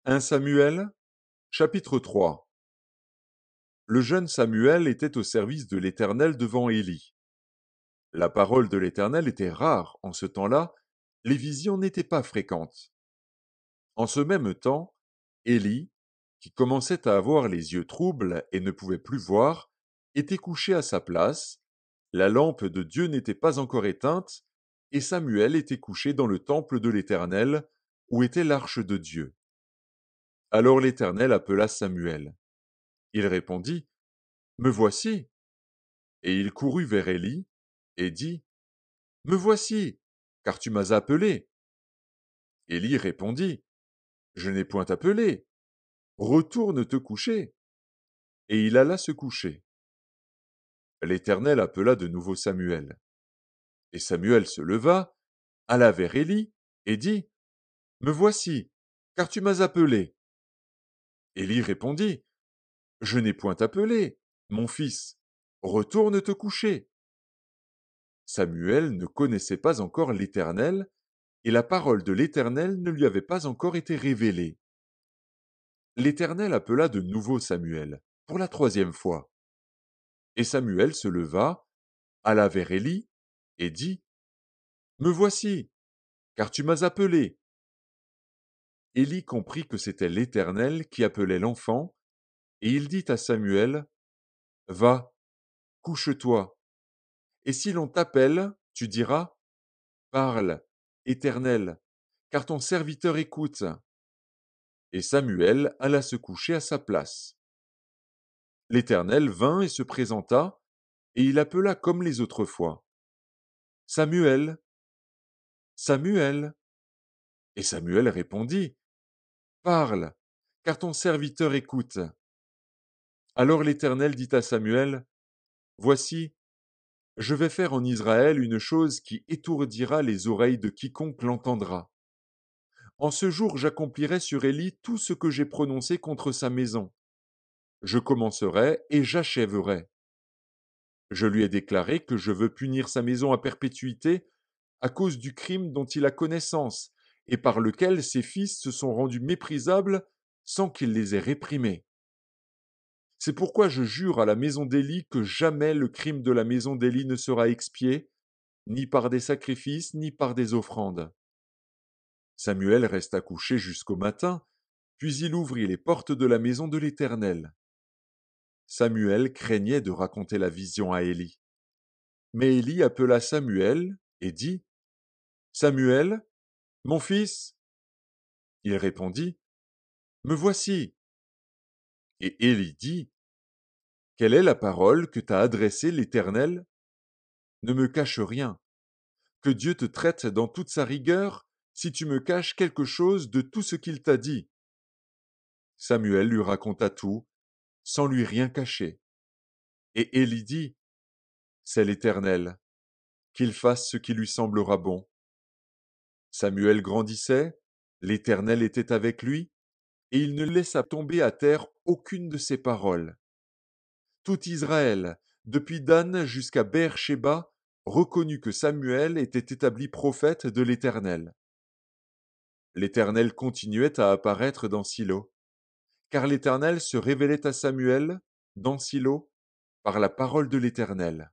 1 Samuel, chapitre 3. Le jeune Samuel était au service de l'Éternel devant Élie. La parole de l'Éternel était rare en ce temps-là, les visions n'étaient pas fréquentes. En ce même temps, Élie, qui commençait à avoir les yeux troubles et ne pouvait plus voir, était couché à sa place, la lampe de Dieu n'était pas encore éteinte, et Samuel était couché dans le temple de l'Éternel, où était l'arche de Dieu. Alors l'Éternel appela Samuel. Il répondit, Me voici. Et il courut vers Élie, et dit, Me voici, car tu m'as appelé. Élie répondit, Je n'ai point appelé. Retourne te coucher. Et il alla se coucher. L'Éternel appela de nouveau Samuel. Et Samuel se leva, alla vers Élie, et dit, Me voici, car tu m'as appelé. Élie répondit, Je n'ai point appelé, mon fils. Retourne te coucher. Samuel ne connaissait pas encore l'Éternel, et la parole de l'Éternel ne lui avait pas encore été révélée. L'Éternel appela de nouveau Samuel, pour la troisième fois. Et Samuel se leva, alla vers Élie, et dit, Me voici, car tu m'as appelé. Élie comprit que c'était l'Éternel qui appelait l'enfant, et il dit à Samuel, Va, couche-toi, et si l'on t'appelle, tu diras, Parle, Éternel, car ton serviteur écoute. Et Samuel alla se coucher à sa place. L'Éternel vint et se présenta, et il appela comme les autres fois. Samuel, Samuel. Et Samuel répondit, Parle, car ton serviteur écoute. Alors l'Éternel dit à Samuel, Voici, je vais faire en Israël une chose qui étourdira les oreilles de quiconque l'entendra. En ce jour j'accomplirai sur Élie tout ce que j'ai prononcé contre sa maison. Je commencerai et j'achèverai. Je lui ai déclaré que je veux punir sa maison à perpétuité à cause du crime dont il a connaissance et par lequel ses fils se sont rendus méprisables sans qu'il les ait réprimés. C'est pourquoi je jure à la maison d'Élie que jamais le crime de la maison d'Élie ne sera expié, ni par des sacrifices, ni par des offrandes. Samuel resta couché jusqu'au matin, puis il ouvrit les portes de la maison de l'Éternel. Samuel craignait de raconter la vision à Élie. Mais Élie appela Samuel et dit, Samuel, mon fils. Il répondit, Me voici. Et Élie dit, Quelle est la parole que t'a adressée l'Éternel? Ne me cache rien. Que Dieu te traite dans toute sa rigueur si tu me caches quelque chose de tout ce qu'il t'a dit. Samuel lui raconta tout, sans lui rien cacher. Et Élie dit, C'est l'Éternel, qu'il fasse ce qui lui semblera bon. Samuel grandissait, l'Éternel était avec lui, et il ne laissa tomber à terre aucune de ses paroles. Tout Israël, depuis Dan jusqu'à Beer-Shéba, reconnut que Samuel était établi prophète de l'Éternel. L'Éternel continuait à apparaître dans Silo, car l'Éternel se révélait à Samuel, dans Silo, par la parole de l'Éternel.